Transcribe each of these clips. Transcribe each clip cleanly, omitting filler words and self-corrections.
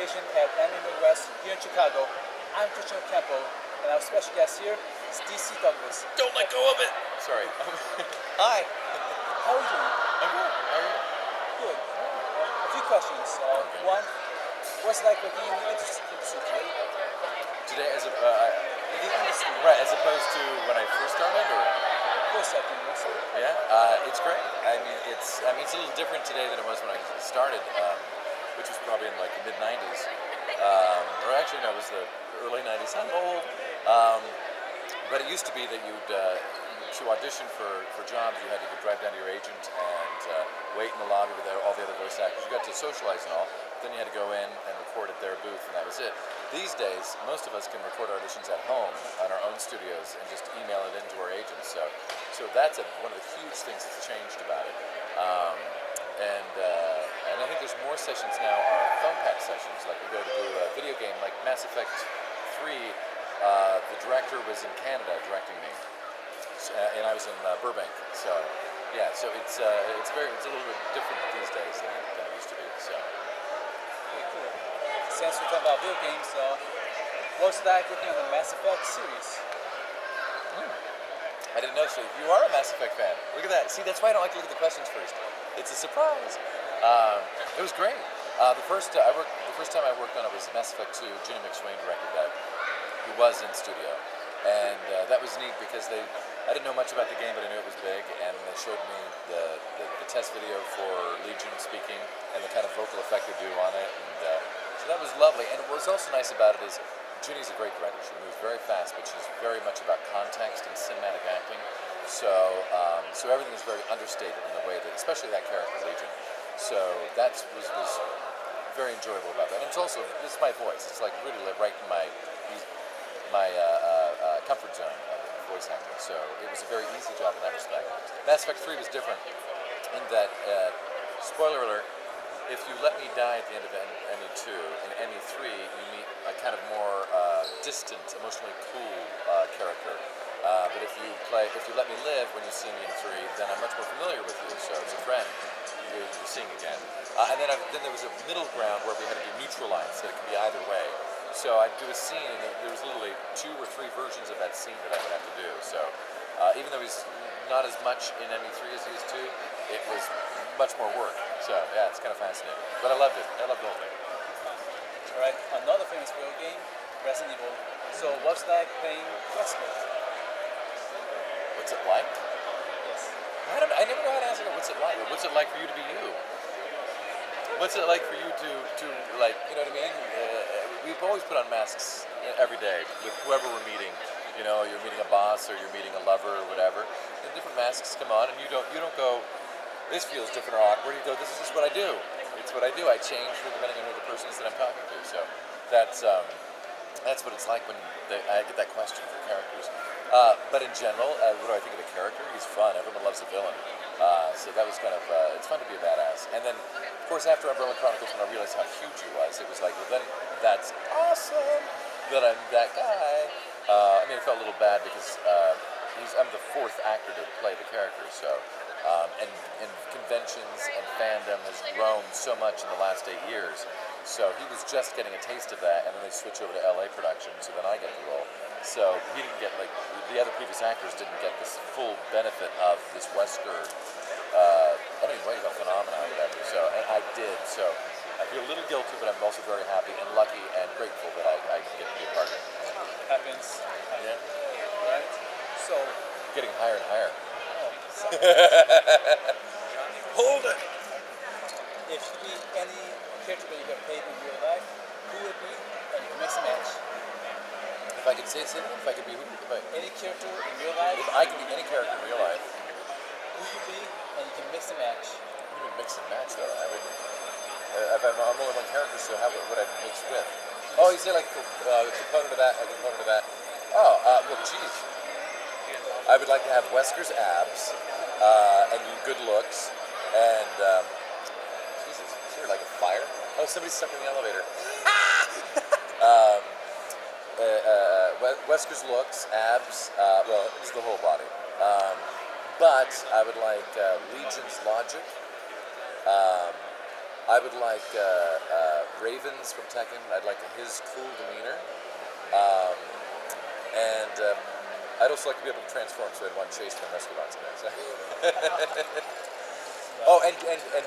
location at Anime West here in Chicago. I'm Christian Campo, and our special guest here is DC Douglas. Don't let go of it! Sorry. Hi. How are you doing? I'm good. How are you? Good. A few questions. One, what's it like working in the industry today? Today, In the industry. right, as opposed to when I first started, or Voice acting, mostly. yeah, it's great. It's a little different today than it was when I started, which was probably in like the mid '90s, or actually no, it was the early '90s. I'm old, but it used to be that to audition for jobs, you had to drive down to your agent and wait in the lobby with all the other voice actors. You got to socialize and all. Then you had to go in and record at their booth, and that was it. These days, most of us can record auditions at home on our own studios and just email it into our agents. So that's one of the huge things that's changed about it. And I think there's more sessions now are phone pack sessions. Like we go to do a video game like Mass Effect 3. The director was in Canada directing me, and I was in Burbank. So yeah, so it's a little bit different these days than it used to be. So. Okay, cool. Since we're talking about video games, what's it like working on the Mass Effect series? I didn't know. So you are a Mass Effect fan. Look at that. See, that's why I don't like to look at the questions first. It's a surprise. It was great. The first time I worked on it was Mass Effect 2. Ginny McSwain directed that. He was in studio, and that was neat because I didn't know much about the game, but I knew it was big, and they showed me the test video for Legion speaking and the kind of vocal effect they do on it, and so that was lovely. And what was also nice about it is Ginny's a great director. She moves very fast, but she's very much about context and cinematic acting. So everything is very understated in the way that, especially that character Legion. So that was very enjoyable about that. And it's my voice. It's like really right in my comfort zone of voice acting. So it was a very easy job in that respect. Mass Effect 3 was different in that, spoiler alert, if you let me die at the end of ME2, in ME3 you meet a kind of more distant, emotionally cool character. But if you let me live when you see me in 3, then I'm much more familiar with you. So it's a friend you're seeing again. And then there was a middle ground where we had to do neutral lines, so it could be either way. So I'd do a scene, and there was literally 2 or 3 versions of that scene that I would have to do. So even though he's not as much in ME3 as he is 2, it was much more work. So yeah, it's kind of fascinating. But I loved it. I loved the whole thing. All right, another famous video game, Resident Evil. So what's it like playing Wesker? What's it like? Yes. I never know how to answer that. What's it like? What's it like for you to be you? What's it like for you to like, you know what I mean? We've always put on masks every day with whoever we're meeting. You know, you're meeting a boss or you're meeting a lover or whatever. And different masks come on, and you don't go, this feels different or awkward. You go, this is just what I do. It's what I do. I change depending on who the person is that I'm talking to. So that's what it's like when I get that question for characters. But in general, what do I think of the character? He's fun. Everyone loves a villain. So that was kind of, it's fun to be a badass. And then, of course, after Umbrella Chronicles, when I realized how huge he was, it was like, well, then that's awesome that I'm that guy. I mean, it felt a little bad because I'm the 4th actor to play the character. So, and conventions and fandom has grown so much in the last 8 years. So he was just getting a taste of that, and then they switch over to LA production, so then I get the role. So he didn't get, like, the other previous actors didn't get this full benefit of this Wesker, I don't even know about phenomena or whatever. So, and I did. So I feel a little guilty, but I'm also very happy and lucky and grateful that I get to be a part of it. Happens. Yeah. Right? So, I'm getting higher and higher. sorry. Hold it! If you could be any character that you have played in real life, who would it be? And you can mix and match. If I could say it, if I could be who? Any character in real life, If I could be any character in real life, who you be, and you can mix and match. you would mix and match though. I would. If I'm only one character, so how would I mix with? Oh, you say like a component of that, a component of that. Oh, well, geez. I would like to have Wesker's abs and good looks, and Jesus, is there like a fire? Oh, somebody's stuck in the elevator. Wesker's looks, abs, well, it's the whole body. But I would like Legion's logic, I would like Ravens from Tekken. I'd like his cool demeanor. Um, and I'd also like to be able to transform, so I'd want Chase from Rescue Box in there. So. Oh, and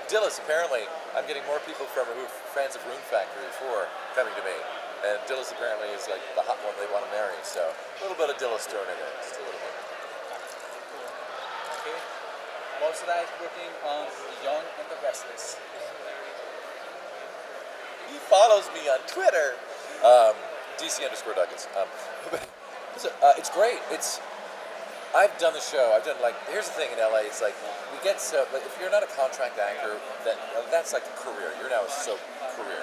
Dillis, apparently, I'm getting more people from who are fans of Rune Factory 4 coming to me. And Dillis apparently is like the hot one they want to marry, so a little bit of Dillis thrown in there, just a little bit. Cool. Okay. What was it like working on The Young and the Restless? He follows me on Twitter. DC_Duggins. It's great. I've done the show. I've done here's the thing in LA. It's like we get so if you're not a contract actor, that's like a career. You're now a soap career.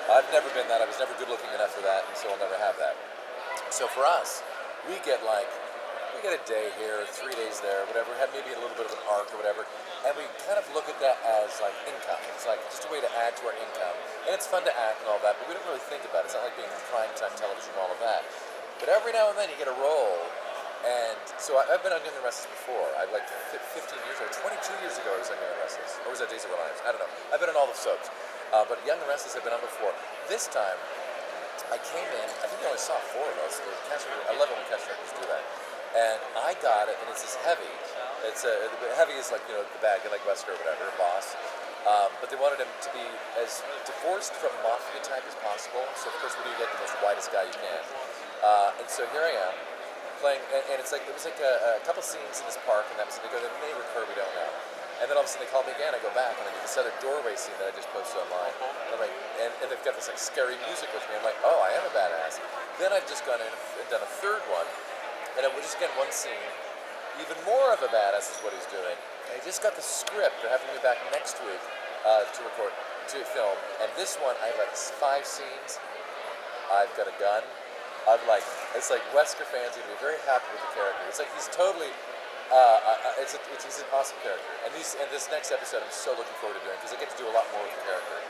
I've never been that. I was never good looking enough for that, and so I'll never have that. So for us, we get a day here, 3 days there, whatever. Have maybe a little bit of an arc or whatever, and we kind of look at that as like income. It's like just a way to add to our income, and it's fun to act and all that, but we don't really think about it. It's not like being in prime time television and all of that. But every now and then you get a role. And so I've been on Young and the Restless before. I've 15 years ago, 22 years ago I was on Young and the Restless. Or was that Days of Our Lives? I don't know. I've been on all the soaps. But Young and the Restless I've been on before. This time, I came in, I think I only saw 4 of us. I love it when cast directors do that. And I got it, and it's this heavy. Heavy is like, the bad guy, like Wesker or whatever, boss. But they wanted him to be as divorced from mafia type as possible. So of course, what do you get? The most whitest guy you can. And so here I am. Playing, and it was like a couple scenes in this park, and they go, that may recur, we don't know. And then all of a sudden they call me again, I go back, and I do this other doorway scene that I just posted online. And I'm like, and they've got this like scary music with me. I'm like, oh, I am a badass. Then I've just gone in and done a third one, and it was just again one scene. Even more of a badass is what he's doing. And he just got the script. They're having me back next week to film. And this one, I have 5 scenes. I've got a gun. It's like Wesker fans are going to be very happy with the character. It's like he's totally, he's an awesome character. And this next episode I'm so looking forward to doing because I get to do a lot more with the character.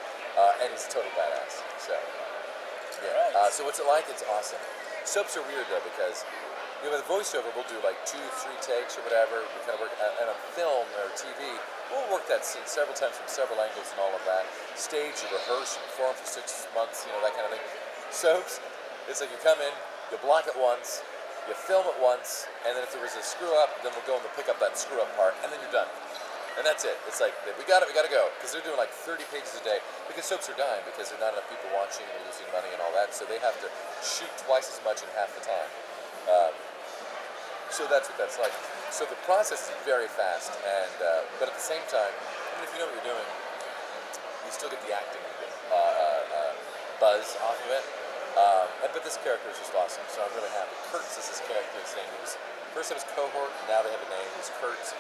And he's a total badass. So, yeah. Right. So what's it like? It's awesome. Soaps are weird though because, with voiceover we'll do 2-3 takes or whatever. We kind of work, and on film or TV, we'll work that scene several times from several angles and all of that. Stage, you rehearse, you perform for 6 months, that kind of thing. Soaps, it's like you come in, you block it once, you film it once, and then if there was a screw up, then we'll go and we'll pick up that screw up part, and then you're done. And that's it. It's like, we got it, we got to go. Because they're doing 30 pages a day. Because soaps are dying, because there are not enough people watching and losing money and all that, so they have to shoot twice as much in half the time. So that's what that's like. So the process is very fast, and but at the same time, if you know what you're doing, you still get the acting buzz off of it. But this character is just awesome, so I'm really happy. Kurtz is his character. His name. First it was Cohort, now they have a name. He's Kurtz.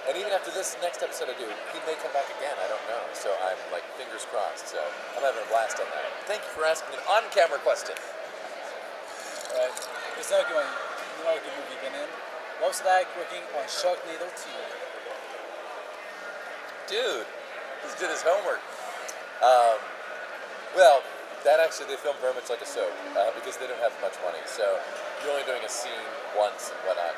And even after this next episode I do, he may come back again. I don't know. So I'm fingers crossed. So I'm having a blast on that. Thank you for asking an on-camera question. Alright. It's not good movie you've been in. What was it like working on Sharknado 2? Dude, just did his homework. Well, that actually they filmed very much like a soap because they don't have much money. So you're only doing a scene once and whatnot.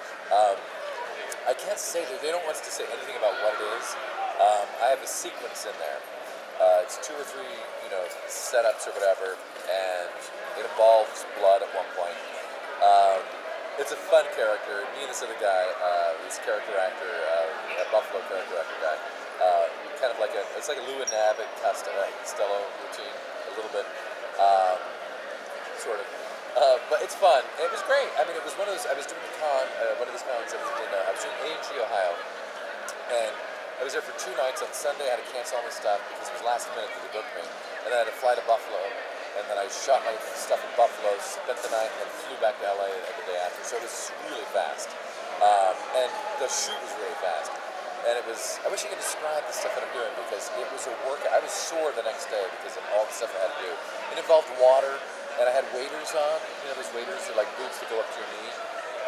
I can't say that they don't want us to say anything about what it is. I have a sequence in there. It's 2 or 3, setups or whatever, and it involves blood at one point. It's a fun character. Me and this other guy, this character actor, a Buffalo character actor guy, kind of it's like a Lou and Abbott Costello routine, a little bit, sort of. But it's fun. It was great. I mean, it was one of those. I was doing a con, one of these cons. I was doing A&G Ohio, and I was there for 2 nights. On Sunday, I had to cancel all my stuff because it was last minute that they booked me, and then I had to fly to Buffalo, and then I shot my stuff in Buffalo, spent the night, and then flew back to LA the day after. So it was really fast, and the shoot was really fast. And it was. I wish I could describe the stuff that I'm doing because it was a work. I was sore the next day because of all the stuff I had to do. It involved water. And I had waders on, those waders are like boots that go up to your knee.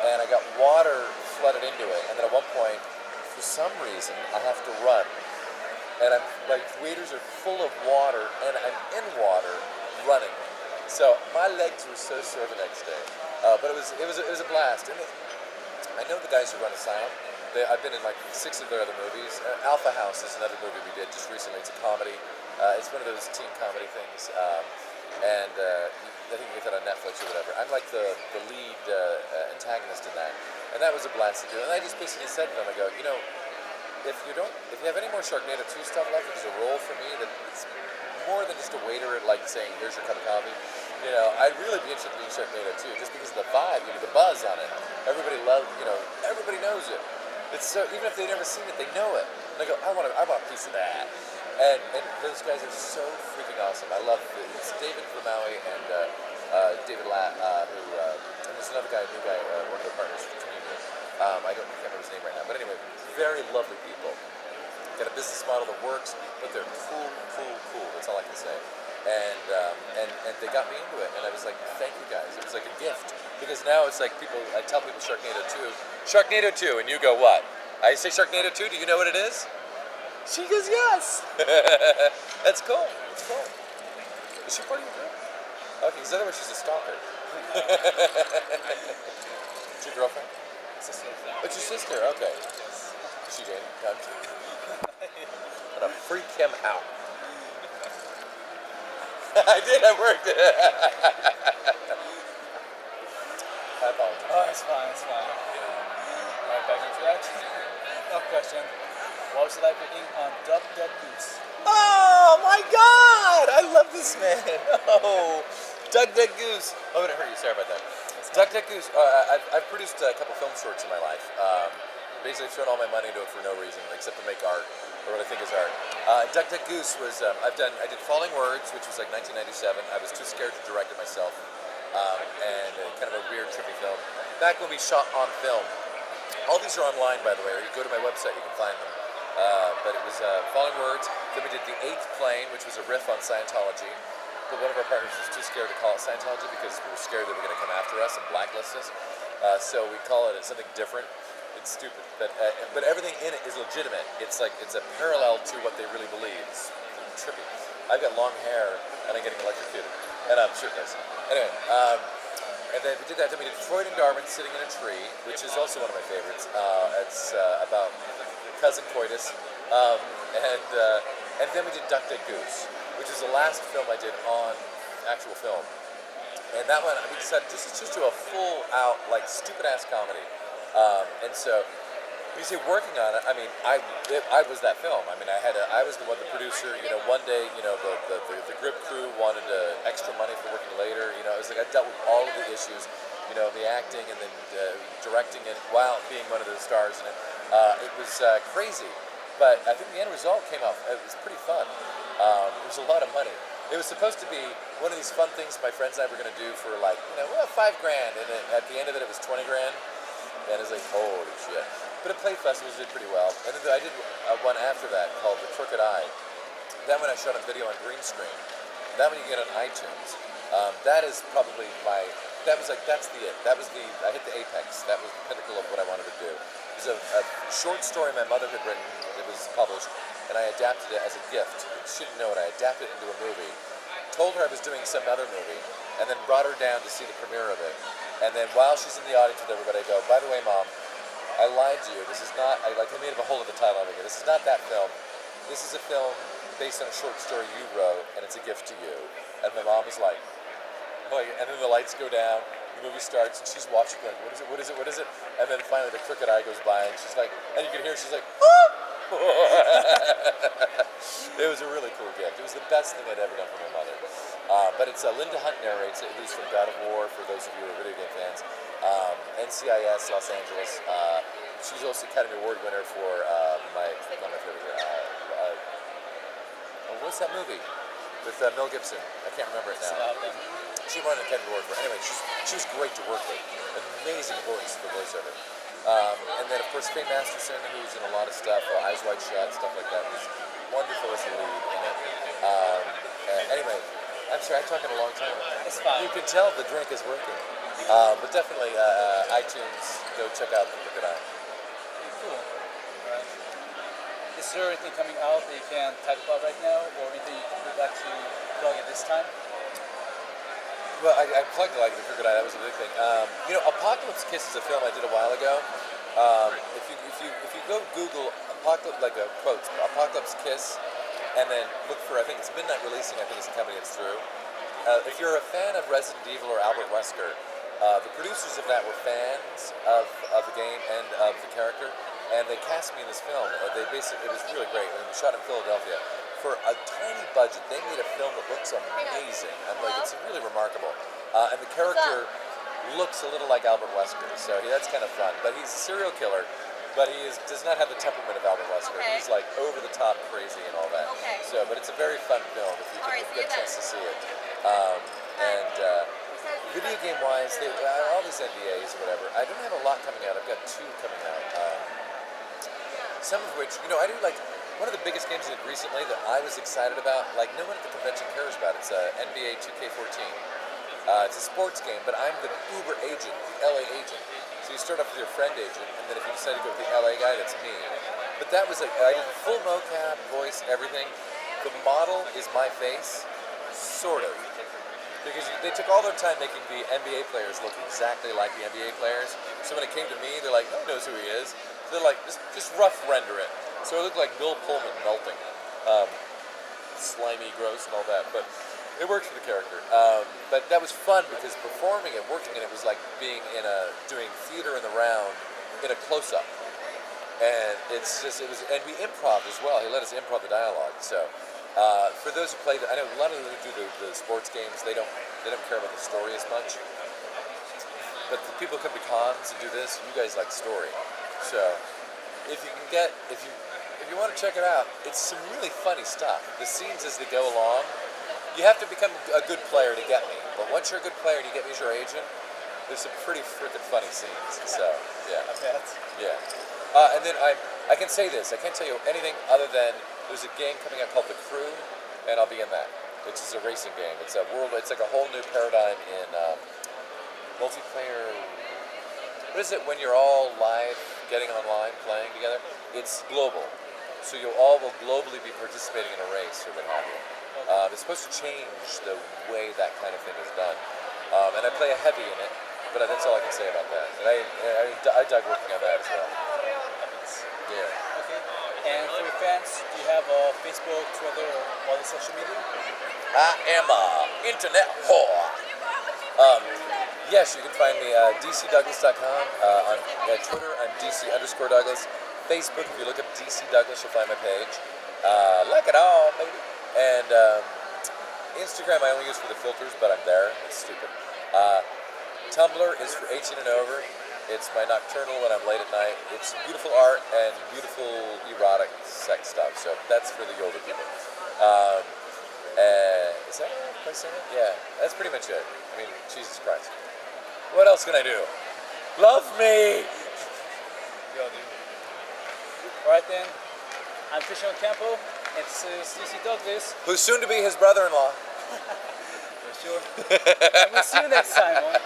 And I got water flooded into it. And then at one point, for some reason, I have to run. And my waders are full of water, and I'm in water running. So my legs were so sore the next day. But it was a blast. And I know the guys who run Asylum. I've been in 6 of their other movies. Alpha House is another movie we did just recently. It's a comedy. It's one of those teen comedy things, and I think you get that on Netflix or whatever. I'm like the lead antagonist in that, and that was a blast to do. And I just basically said to them, I go, you know, if you have any more Sharknado 2 stuff left, there's a role for me that's more than just a waiter at like saying, here's your cup of coffee. You know, I'd really be interested in Sharknado 2 just because of the vibe, you know, the buzz on it. Everybody loves, you know, everybody knows it. It's so, even if they've never seen it, they know it. And I go, I want a piece of that. And those guys are so freaking awesome. I love it. It's David Lamaui and David Latt, and there's another guy, a new guy, one of their partners from Communion. I can't remember his name right now. But anyway, very lovely people. Got a business model that works, but they're cool. That's all I can say. And they got me into it, and I was like, thank you guys. It was like a gift, because now it's like I tell people Sharknado 2, and you go, what? I say Sharknado 2. Do you know what it is? She goes, yes. That's cool. It's cool. Is she part of your group? Okay, because otherwise she's a stalker. It's your girlfriend? Sister. It's your sister. Okay. Is she dating? No, I'm kidding. I'm gonna freak him out. I did. I worked. I apologize. Oh, it's fine. Alright, back into that. No question. What was it like working on Duck Duck Goose? Oh my God! I love this man. Oh, Duck Duck Goose. Oh, I'm gonna hurt you. Sorry about that. Duck Duck Goose. I've produced a couple film shorts in my life. Basically, thrown all my money into it for no reason except to make art, or what I think is art. Duck Duck Goose was I did Falling Words, which was like 1997. I was too scared to direct it myself, and kind of a weird, trippy film. Back when we shot on film. All these are online, by the way, or you go to my website, you can find them. But it was Falling Words. Then we did The Eighth Plane, which was a riff on Scientology. But one of our partners was too scared to call it Scientology because we were scared they were going to come after us and blacklist us. So we call it something different. It's stupid, but everything in it is legitimate. It's like it's a parallel to what they really believe. It's trippy. I've got long hair and I'm getting electrocuted, and I'm shirtless. Anyway, and then we did that. Then we did Freud and Darwin Sitting in a Tree, which is also one of my favorites. It's about cousin coitus, and then we did Duck Duck Goose, which is the last film I did on actual film. And that one, we decided just do a full-out, like, stupid-ass comedy. And so, when you say working on it, I mean, I was that film. I mean, I was the producer. You know, one day, you know, the grip crew wanted extra money for working later. You know, it was like I dealt with all of the issues. You know, the acting and then directing it while being one of the stars in it. It was crazy, but I think the end result came out. It was pretty fun. It was a lot of money. It was supposed to be one of these fun things my friends and I were going to do for like, you know, well, $5 grand, and at the end of it, it was 20 grand. And it was like, holy shit. But at Play Festivals did pretty well. And then I did one after that called The Crooked Eye. That one I shot on video on green screen. That one you get on iTunes. That is probably that's the it. I hit the apex. That was the pinnacle of what I wanted to do. It was a short story my mother had written. It was published. And I adapted it as a gift. She didn't know it. I adapted it into a movie. Told her I was doing some other movie. And then brought her down to see the premiere of it. And then while she's in the audience with everybody, I go, by the way, Mom, I lied to you. This is not, I made up a whole other title of it. This is not that film. This is a film based on a short story you wrote, and it's a gift to you. And my mom is like, oh, and then the lights go down, the movie starts, and she's watching going, what is it? And then finally the crooked eye goes by, and she's like, and you can hear, she's like, ah! It was a really cool gift. It was the best thing I'd ever done for my mother. But it's Linda Hunt narrates it, who's from God of War, for those of you who are video game fans. NCIS Los Angeles. She's also Academy Award winner for my favorite. What's that movie with Mel Gibson? I can't remember it now. She won an Academy Award for it. Anyway, she was great to work with. Amazing voice for voiceover. And then of course Faye Masterson, who's in a lot of stuff, Eyes Wide Shut, stuff like that. Was wonderful as a lead in it. Anyway, I'm sorry, I'm talking a long time. It's fine. You can tell the drink is working. But definitely iTunes, go check out The Crooked Eye. Cool. Alright. Is there anything coming out that you can talk about right now, or anything you would like to plug at this time? Well, I plugged The Crooked Eye. That was a big thing. You know, Apocalypse Kiss is a film I did a while ago. If you go Google Apocalypse Kiss, and then look for, I think it's Midnight Releasing, I think is the company it's through. If you're a fan of Resident Evil or Albert Wesker, the producers of that were fans of the game and of the character, and they cast me in this film. It was really great. It was shot in Philadelphia. For a tiny budget, they made a film that looks amazing. I'm like, it's really remarkable. And the character looks a little like Albert Wesker, so that's kind of fun. But he's a serial killer, but he does not have the temperament of Albert Wesker. Okay. He's like over the top crazy and all that. Okay. So, but it's a very fun film if you Alright, get a see you chance to see it. then. Video game wise, all these NDAs or whatever, I don't have a lot coming out. I've got 2 coming out. Some of which, I do like, one of the biggest games I did recently that I was excited about, like no one at the convention cares about, it's NBA 2K14. It's a sports game, but I'm the Uber agent, the LA agent. So you start off with your friend agent, and then if you decide to go with the LA guy, that's me. But that was like, I did full mocap, voice, everything. The model is my face, sort of. Because they took all their time making the NBA players look exactly like the NBA players. So when it came to me, they're like, no one knows who he is. So they're like, just rough render it. So it looked like Bill Pullman melting. Slimy, gross, and all that. But it worked for the character. But that was fun because performing it, working in it, was like being doing theater in the round in a close-up. And and we improv as well. He let us improv the dialogue. So for those who play, I know a lot of them who do the sports games, they don't care about the story as much. But the people who come to cons and do this, you guys like story. So if you want to check it out, it's some really funny stuff. The scenes as they go along, you have to become a good player to get me. But once you're a good player and you get me as your agent, there's some pretty freaking funny scenes. So yeah, yeah. And then I can say this. I can't tell you anything other than there's a game coming out called The Crew, and I'll be in that. It's just a racing game. It's like a whole new paradigm in multiplayer. What is it when you're all live, getting online, playing together? It's global, so you all will globally be participating in a race or what have you. It's supposed to change the way that kind of thing is done. And I play a heavy in it, but that's all I can say about that. And I dug working on that as well. Yeah. Okay. And for your fans, do you have Facebook, Twitter, or all the social media? I am a internet whore. Yes, you can find me dcdouglas.com. On Twitter, I'm DC_Douglas. Facebook, if you look up DC Douglas, you'll find my page. Like it all, baby. And Instagram, I only use for the filters, but I'm there. It's stupid. Tumblr is for 18 and over. It's my nocturnal when I'm late at night. It's beautiful art and beautiful erotic sex stuff. So that's for the older people. Is that it? Am I saying it? Yeah, that's pretty much it. I mean, Jesus Christ. What else can I do? Love me! Yo, dude. Alright then, I'm Christian Campo, and this is DC Douglas. Who's soon to be his brother-in-law. For sure. And we'll see you next time, man.